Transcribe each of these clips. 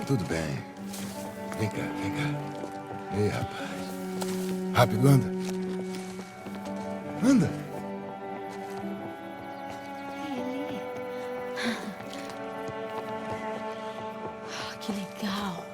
tudo bem. Vem cá, vem cá. Ei, rapaz. Rápido, anda. Anda. Que legal.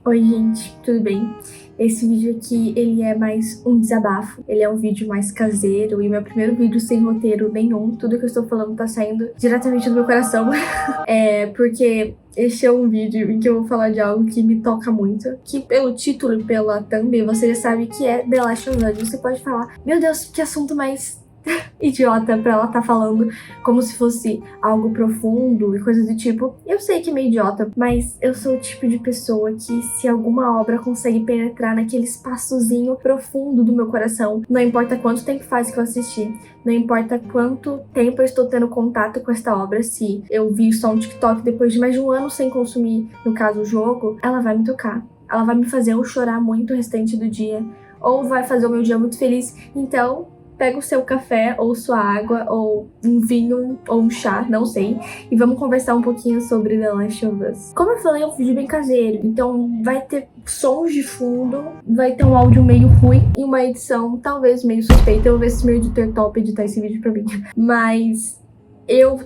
Oi gente, tudo bem? Esse vídeo aqui, ele é mais um desabafo, ele é um vídeo mais caseiro e meu primeiro vídeo sem roteiro nenhum, tudo que eu estou falando tá saindo diretamente do meu coração. Porque este é um vídeo em que eu vou falar de algo que me toca muito, que pelo título e pela thumb você já sabe que é The Last of Us. Você pode falar, meu Deus, que assunto mais idiota pra ela tá falando como se fosse algo profundo e coisas do tipo. Eu sei que é meio idiota, mas eu sou o tipo de pessoa que se alguma obra consegue penetrar naquele espaçozinho profundo do meu coração, não importa quanto tempo faz que eu assisti, não importa quanto tempo eu estou tendo contato com esta obra, se eu vi só um TikTok depois de mais de um ano sem consumir, no caso o jogo, ela vai me tocar. Ela vai me fazer eu chorar muito o restante do dia, ou vai fazer o meu dia muito feliz. Então pega o seu café, ou sua água, ou um vinho, ou um chá, não sei, e vamos conversar um pouquinho sobre The Last of Us. Como eu falei, é um vídeo bem caseiro, então vai ter sons de fundo, vai ter um áudio meio ruim e uma edição talvez meio suspeita. Eu vou ver se meu editor top editar esse vídeo pra mim. Mas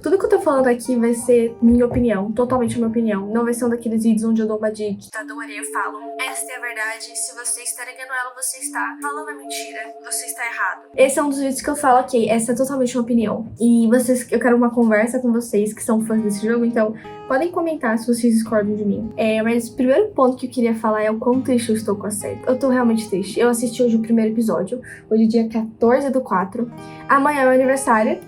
tudo que eu tô falando aqui vai ser minha opinião, totalmente minha opinião. Não vai ser um daqueles vídeos onde eu dou uma de ditadora e eu falo, esta é a verdade, se você está negando ela, você está falando a mentira, você está errado. Esse é um dos vídeos que eu falo, ok, essa é totalmente uma opinião. E eu quero uma conversa com vocês que são fãs desse jogo, então podem comentar se vocês discordam de mim. Mas o primeiro ponto que eu queria falar é o quão triste eu estou com a série. Eu tô realmente triste. Eu assisti hoje o primeiro episódio, hoje é dia 14/4. Amanhã é meu aniversário.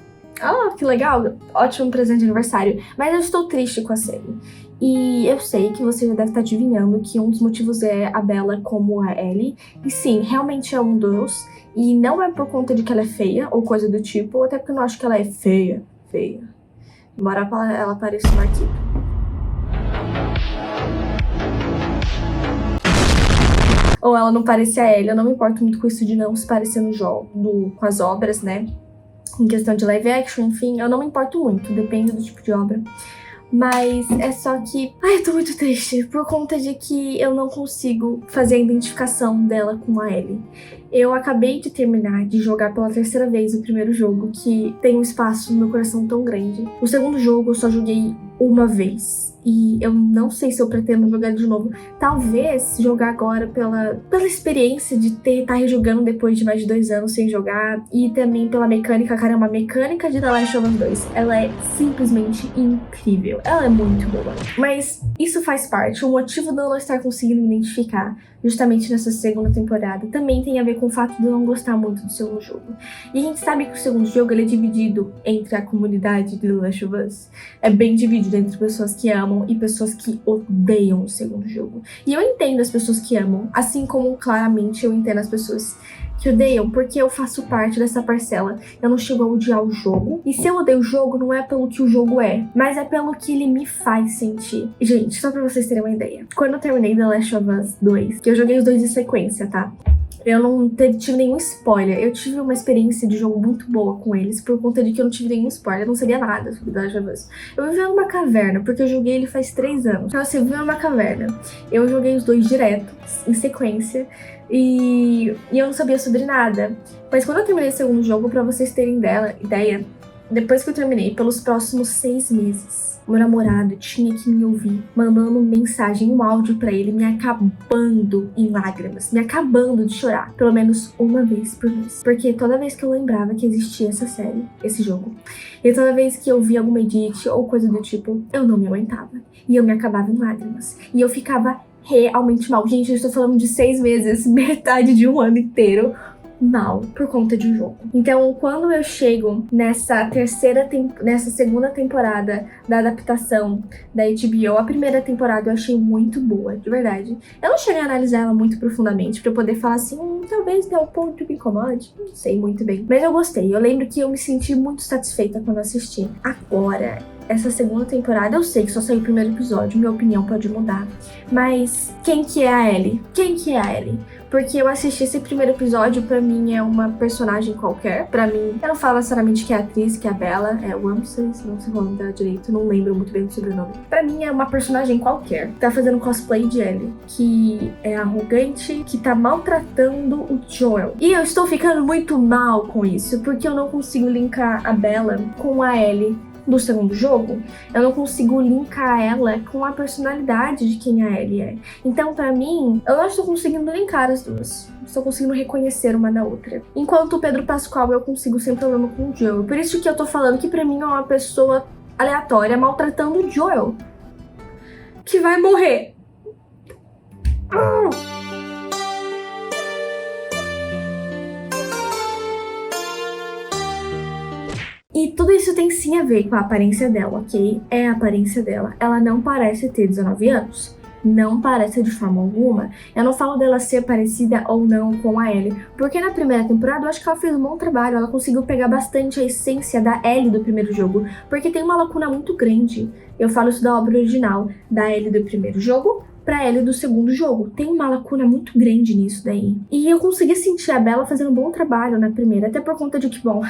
Que legal, ótimo presente de aniversário. Mas eu estou triste com a série. E eu sei que você já deve estar adivinhando que um dos motivos é a Bella como a Ellie. E sim, realmente é um dos. E não é por conta de que ela é feia ou coisa do tipo, até porque eu não acho que ela é feia. Embora ela pareça uma Marquito. Ou ela não parece a Ellie. Eu não me importo muito com isso de não se parecer no jogo, com as obras, né? Em questão de live action, enfim, eu não me importo muito, depende do tipo de obra. Mas é só que, eu tô muito triste por conta de que eu não consigo fazer a identificação dela com a Ellie. Eu acabei de terminar de jogar pela terceira vez o primeiro jogo, que tem um espaço no meu coração tão grande. O segundo jogo eu só joguei uma vez. E eu não sei se eu pretendo jogar de novo. Talvez jogar agora pela experiência de estar rejogando depois de mais de 2 anos sem jogar. E também pela mecânica. Caramba, a mecânica de The Last of Us 2, ela é simplesmente incrível. Ela é muito boa. Mas isso faz parte. O motivo de eu não estar conseguindo identificar justamente nessa segunda temporada também tem a ver com o fato de eu não gostar muito do segundo jogo. E a gente sabe que o segundo jogo ele é dividido entre a comunidade de The Last of Us. É bem dividido entre pessoas que amam e pessoas que odeiam o segundo jogo. E eu entendo as pessoas que amam, assim como claramente eu entendo as pessoas que odeiam, porque eu faço parte dessa parcela. Eu não chego a odiar o jogo. E se eu odeio o jogo, não é pelo que o jogo é, mas é pelo que ele me faz sentir. Gente, só pra vocês terem uma ideia. Quando eu terminei The Last of Us 2, que eu joguei os dois em sequência, tá? Eu não tive nenhum spoiler. Eu tive uma experiência de jogo muito boa com eles, por conta de que eu não tive nenhum spoiler. Eu não sabia nada sobre The Last of Us. Eu vivi numa caverna, porque eu joguei ele faz 3 anos. Então assim, eu vivi numa caverna. Eu joguei os dois direto, em sequência. E eu não sabia sobre nada. Mas quando eu terminei o segundo jogo, pra vocês terem ideia, depois que eu terminei, pelos próximos 6 meses, meu namorado tinha que me ouvir, mandando mensagem, um áudio pra ele, me acabando em lágrimas, me acabando de chorar, pelo menos uma vez por mês. Porque toda vez que eu lembrava que existia essa série, esse jogo, e toda vez que eu via alguma edit ou coisa do tipo, eu não me aguentava. E eu me acabava em lágrimas. E eu ficava realmente mal. Gente, eu estou falando de 6 meses, metade de um ano inteiro, mal por conta de um jogo. Então, quando eu chego nessa segunda temporada da adaptação da HBO, a primeira temporada eu achei muito boa, de verdade. Eu não cheguei a analisar ela muito profundamente pra eu poder falar assim, talvez tenha um ponto que me incomode, não sei muito bem. Mas eu gostei, eu lembro que eu me senti muito satisfeita quando assisti. Agora, essa segunda temporada, eu sei que só saiu o primeiro episódio, minha opinião pode mudar. Mas quem que é a Ellie? Quem que é a Ellie? Porque eu assisti esse primeiro episódio, pra mim é uma personagem qualquer. Pra mim, eu não falo necessariamente que é a atriz, que é a Bella, é Ramsey, se não sei o nome dela direito, não lembro muito bem do sobrenome. Pra mim é uma personagem qualquer. Tá fazendo cosplay de Ellie, que é arrogante, que tá maltratando o Joel. E eu estou ficando muito mal com isso, porque eu não consigo linkar a Bella com a Ellie do segundo jogo. Eu não consigo linkar ela com a personalidade de quem a Ellie é. Então, pra mim, eu não estou conseguindo linkar as duas. Estou conseguindo reconhecer uma na outra. Enquanto o Pedro Pascal, eu consigo sem problema com o Joel. Por isso que eu tô falando que pra mim é uma pessoa aleatória maltratando o Joel, que vai morrer. E tudo isso tem sim a ver com a aparência dela, ok? É a aparência dela. Ela não parece ter 19 anos. Não parece de forma alguma. Eu não falo dela ser parecida ou não com a Ellie, porque na primeira temporada eu acho que ela fez um bom trabalho. Ela conseguiu pegar bastante a essência da Ellie do primeiro jogo, porque tem uma lacuna muito grande. Eu falo isso da obra original, da Ellie do primeiro jogo pra Ellie do segundo jogo. Tem uma lacuna muito grande nisso daí. E eu consegui sentir a Bella fazendo um bom trabalho na primeira, até por conta de que, bom,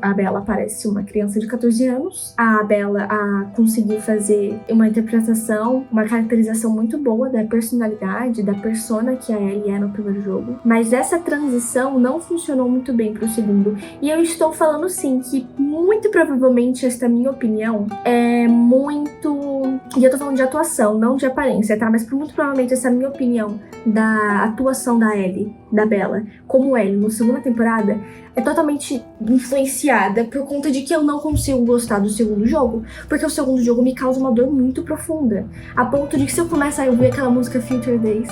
a Bella parece uma criança de 14 anos. A Bella conseguiu fazer uma interpretação, uma caracterização muito boa da personalidade, da persona que a Ellie é no primeiro jogo. Mas essa transição não funcionou muito bem pro segundo. E eu estou falando sim que muito provavelmente esta minha opinião é muito... E eu tô falando de atuação, não de aparência, tá? Mas muito provavelmente essa minha opinião da atuação da Ellie, da Bella, como Ellie na segunda temporada, é totalmente influenciada por conta de que eu não consigo gostar do segundo jogo, porque o segundo jogo me causa uma dor muito profunda, a ponto de que se eu começar a ouvir aquela música Future Days,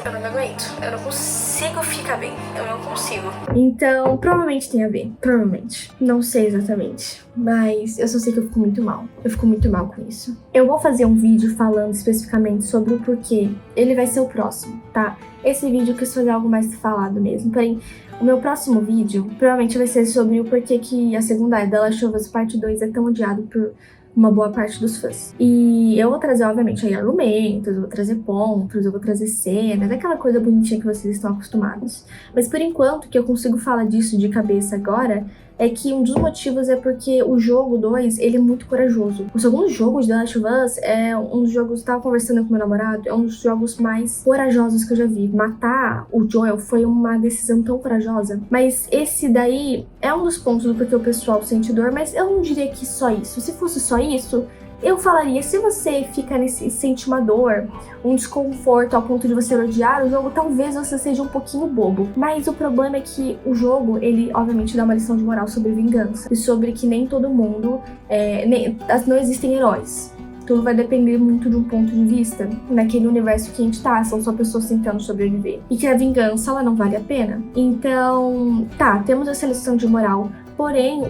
eu não me aguento, eu não consigo ficar bem, eu não consigo. Então, provavelmente tem a ver, provavelmente, não sei exatamente, mas eu só sei que eu fico muito mal com isso. Eu vou fazer um vídeo falando especificamente sobre o porquê, ele vai ser o próximo, tá? Esse vídeo eu quis fazer algo mais falado mesmo, porém, o meu próximo vídeo provavelmente vai ser sobre o porquê que a segunda The Last of Us Part 2 é tão odiado por uma boa parte dos fãs. E eu vou trazer, obviamente, aí argumentos, eu vou trazer pontos, eu vou trazer cenas, aquela coisa bonitinha que vocês estão acostumados. Mas por enquanto, que eu consigo falar disso de cabeça agora, é que um dos motivos é porque o jogo 2, ele é muito corajoso. O segundo jogo de The Last of Us é um dos jogos, eu tava conversando com meu namorado, é um dos jogos mais corajosos que eu já vi. Matar o Joel foi uma decisão tão corajosa. Mas esse daí é um dos pontos do porquê o pessoal sente dor, mas eu não diria que só isso. Se fosse só isso, eu falaria, se você fica sente uma dor, um desconforto ao ponto de você odiar o jogo, talvez você seja um pouquinho bobo. Mas o problema é que o jogo, ele obviamente dá uma lição de moral sobre vingança. E sobre que nem todo mundo, não existem heróis. Tudo vai depender muito de um ponto de vista naquele universo que a gente tá, são só pessoas tentando sobreviver. E que a vingança, ela não vale a pena. Então, tá, temos essa lição de moral. Porém,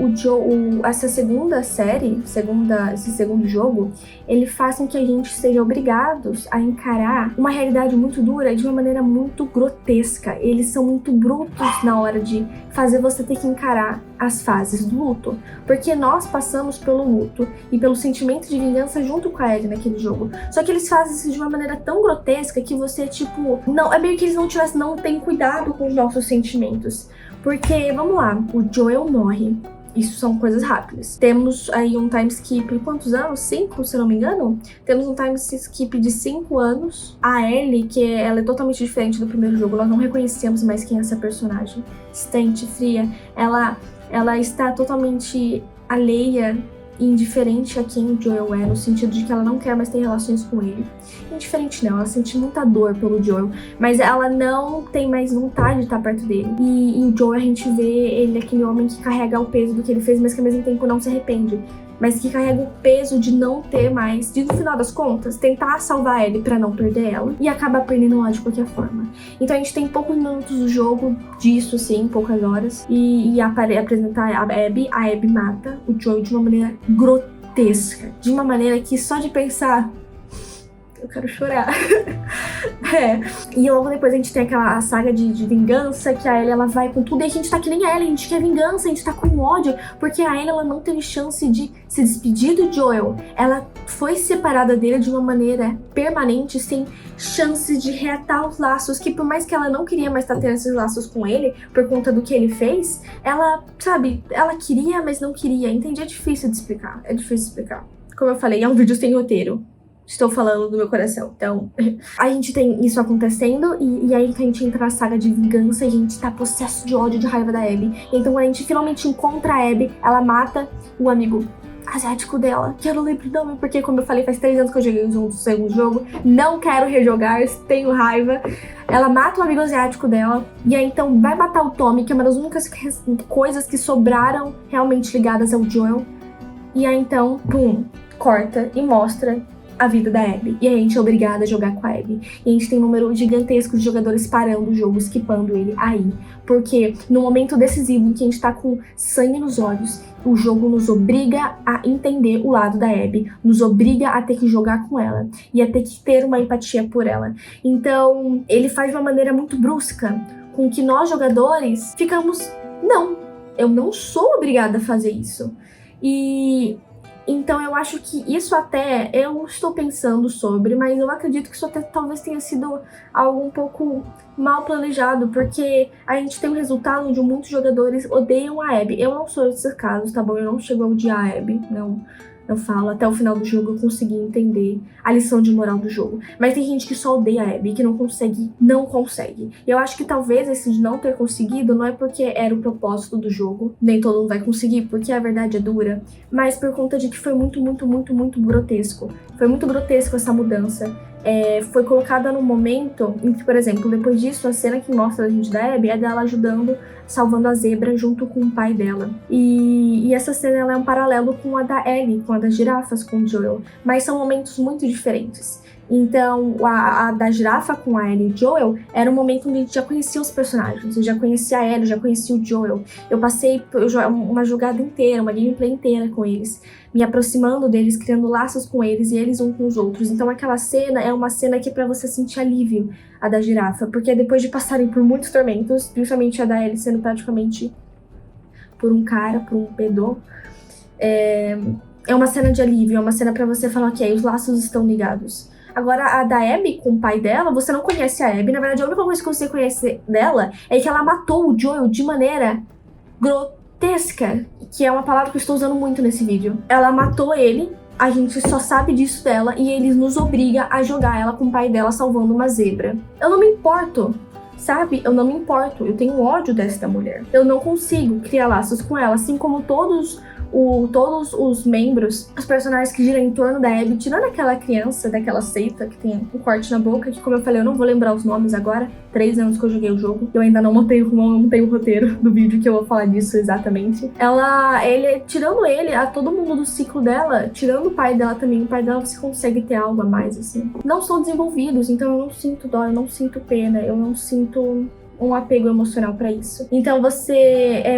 essa segunda série, esse segundo jogo, ele faz com que a gente seja obrigados a encarar uma realidade muito dura de uma maneira muito grotesca. Eles são muito brutos na hora de fazer você ter que encarar as fases do luto. Porque nós passamos pelo luto e pelo sentimento de vingança junto com a Ellie naquele jogo. Só que eles fazem isso de uma maneira tão grotesca que você, não, é meio que eles não têm cuidado com os nossos sentimentos. Porque, vamos lá, o Joel morre. Isso são coisas rápidas. Temos aí um time skip, quantos anos? 5, se eu não me engano? Temos um time skip de 5 anos. A Ellie, ela é totalmente diferente do primeiro jogo. Nós não reconhecemos mais quem é essa personagem. Distante, fria. Ela está totalmente alheia e indiferente a quem o Joel é, no sentido de que ela não quer mais ter relações com ele. Indiferente não, ela sente muita dor pelo Joel, mas ela não tem mais vontade de estar perto dele. E o Joel, a gente vê ele aquele homem que carrega o peso do que ele fez, mas que ao mesmo tempo não se arrepende. Mas que carrega o peso de não ter mais, de no final das contas, tentar salvar ele pra não perder ela, e acaba perdendo lá de qualquer forma. Então a gente tem poucos minutos do jogo disso, sim, poucas horas, e apresentar a Abby mata o Joel de uma maneira grotesca, de uma maneira que só de pensar eu quero chorar. E logo depois a gente tem aquela saga de vingança, que a Ellie, ela vai com tudo, e a gente tá que nem a Ellie, a gente quer vingança, a gente tá com ódio, porque a Ellie, ela não teve chance de se despedir do Joel. Ela foi separada dele de uma maneira permanente, sem chance de reatar os laços, que por mais que ela não queria mais estar tendo esses laços com ele, por conta do que ele fez, ela, sabe, ela queria, mas não queria. Entende? É difícil de explicar, Como eu falei, é um vídeo sem roteiro. Estou falando do meu coração. Então, a gente tem isso acontecendo e aí a gente entra na saga de vingança e a gente tá possesso de ódio, de raiva da Abby. Então, quando a gente finalmente encontra a Abby, ela mata o amigo asiático dela, que eu não lembro o nome, porque, como eu falei, faz 3 anos que eu joguei o segundo jogo, não quero rejogar, tenho raiva. Ela mata o amigo asiático dela, e aí então vai matar o Tommy, que é uma das únicas coisas que sobraram realmente ligadas ao Joel. E aí então, pum, corta e mostra a vida da Abby. E aí a gente é obrigada a jogar com a Abby. E a gente tem um número gigantesco de jogadores parando o jogo, skipando ele aí. Porque no momento decisivo em que a gente tá com sangue nos olhos, o jogo nos obriga a entender o lado da Abby, nos obriga a ter que jogar com ela e a ter que ter uma empatia por ela. Então, ele faz de uma maneira muito brusca, com que nós jogadores ficamos, não, eu não sou obrigada a fazer isso. E então eu acho que isso até, eu estou pensando sobre, mas eu acredito que isso até talvez tenha sido algo um pouco mal planejado, porque a gente tem um resultado onde muitos jogadores odeiam a Abby. Eu não sou desses casos, tá bom? Eu não chego a odiar a Abby, não. Eu falo, até o final do jogo eu consegui entender a lição de moral do jogo. Mas tem gente que só odeia a Abby, que não consegue. E eu acho que talvez esse de não ter conseguido não é porque era o propósito do jogo, nem todo mundo vai conseguir, porque a verdade é dura, mas por conta de que foi muito grotesco. Foi muito grotesco essa mudança. Foi colocada num momento em que, por exemplo, depois disso, a cena que mostra a gente da Abby é dela ajudando, salvando a zebra junto com o pai dela. E essa cena ela é um paralelo com a da Ellie, com a das girafas com o Joel, mas são momentos muito diferentes. Então, a da girafa com a Ellie e o Joel era um momento onde a gente já conhecia os personagens. Eu já conhecia a Ellie, já conhecia o Joel. Eu passei uma jogada inteira, uma gameplay inteira com eles, me aproximando deles, criando laços com eles e eles um com os outros. Então, aquela cena é uma cena que é pra você sentir alívio, a da girafa, porque depois de passarem por muitos tormentos, principalmente a da Ellie sendo praticamente por um pedô, é uma cena de alívio, é uma cena pra você falar, ok, os laços estão ligados. Agora, a da Abby com o pai dela, você não conhece a Abby. Na verdade, a única coisa que você conhece dela é que ela matou o Joel de maneira grotesca, que é uma palavra que eu estou usando muito nesse vídeo. Ela matou ele, a gente só sabe disso dela, e eles nos obrigam a jogar ela com o pai dela salvando uma zebra. Eu não me importo, sabe? Eu não me importo. Eu tenho ódio desta mulher. Eu não consigo criar laços com ela, assim como todos os membros, os personagens que giram em torno da Abby, tirando aquela criança daquela seita que tem um corte na boca, que, como eu falei, eu não vou lembrar os nomes agora. 3 anos que eu joguei o jogo, eu ainda não montei o roteiro do vídeo que eu vou falar disso exatamente. Tirando ele, a todo mundo do ciclo dela, tirando o pai dela também, o pai dela você consegue ter algo a mais, assim. Não são desenvolvidos, então eu não sinto dó, eu não sinto pena, eu não sinto um apego emocional pra isso. Então você é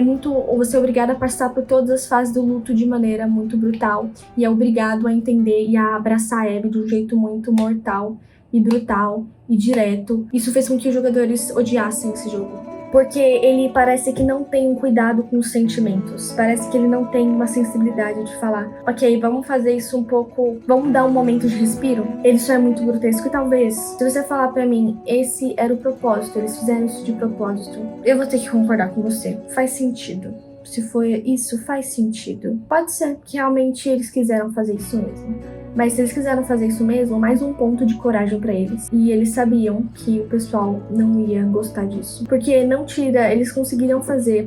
obrigado a passar por todas as fases do luto de maneira muito brutal e é obrigado a entender e a abraçar a Abby de um jeito muito mortal e brutal e direto. Isso fez com que os jogadores odiassem esse jogo, porque ele parece que não tem um cuidado com os sentimentos, parece que ele não tem uma sensibilidade de falar, ok, vamos fazer isso um pouco, vamos dar um momento de respiro. Ele só é muito grotesco e talvez, se você falar pra mim, esse era o propósito, eles fizeram isso de propósito, eu vou ter que concordar com você. Faz sentido. Se foi isso, faz sentido. Pode ser que realmente eles quiseram fazer isso mesmo. Mas se eles quiseram fazer isso mesmo, mais um ponto de coragem pra eles. E eles sabiam que o pessoal não ia gostar disso. Porque eles conseguiriam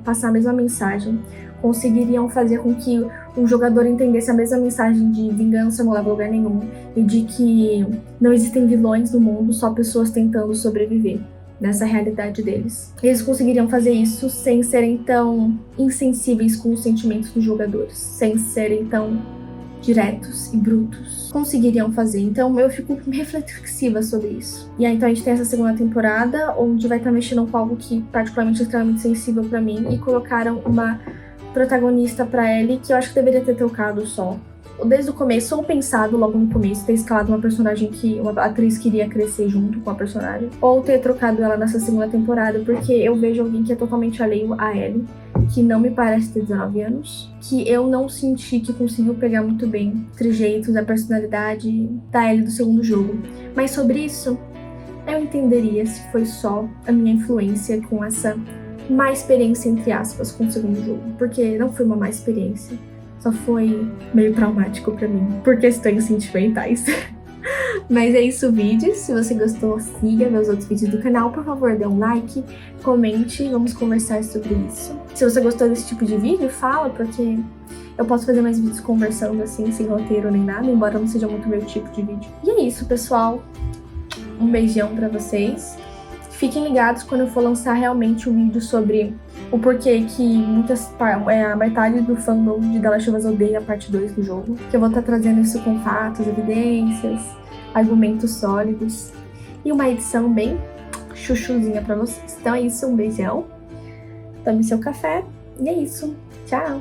passar a mesma mensagem, conseguiriam fazer com que o jogador entendesse a mesma mensagem de vingança não leva a lugar nenhum, e de que não existem vilões no mundo, só pessoas tentando sobreviver nessa realidade deles. Eles conseguiriam fazer isso sem serem tão insensíveis com os sentimentos dos jogadores, sem serem tão diretos e brutos. Conseguiriam fazer. Então eu fico reflexiva sobre isso. E aí então a gente tem essa segunda temporada, onde vai estar mexendo com algo que particularmente é extremamente sensível pra mim, e colocaram uma protagonista pra Ellie que eu acho que deveria ter trocado só. desde o começo, ou pensado logo no começo, ter escalado uma personagem que uma atriz queria crescer junto com a personagem, ou ter trocado ela nessa segunda temporada, porque eu vejo alguém que é totalmente alheio a Ellie, que não me parece ter 19 anos, que eu não senti que conseguiu pegar muito bem os trejeitos, a personalidade da Ellie do segundo jogo. Mas sobre isso, eu entenderia se foi só a minha influência com essa má experiência, entre aspas, com o segundo jogo, porque não foi uma má experiência. Só foi meio traumático pra mim, por questões sentimentais. Mas é isso o vídeo. Se você gostou, siga meus outros vídeos do canal. Por favor, dê um like, comente, vamos conversar sobre isso. Se você gostou desse tipo de vídeo, fala, porque eu posso fazer mais vídeos conversando assim, sem roteiro nem nada, embora não seja muito meu tipo de vídeo. E é isso, pessoal. Um beijão pra vocês. Fiquem ligados quando eu for lançar realmente um vídeo sobre o porquê que a metade do fandom de The Last of Us odeia a parte 2 do jogo. Que eu vou estar trazendo isso com fatos, evidências, argumentos sólidos e uma edição bem chuchuzinha pra vocês. Então é isso, um beijão. Tome seu café e é isso. Tchau!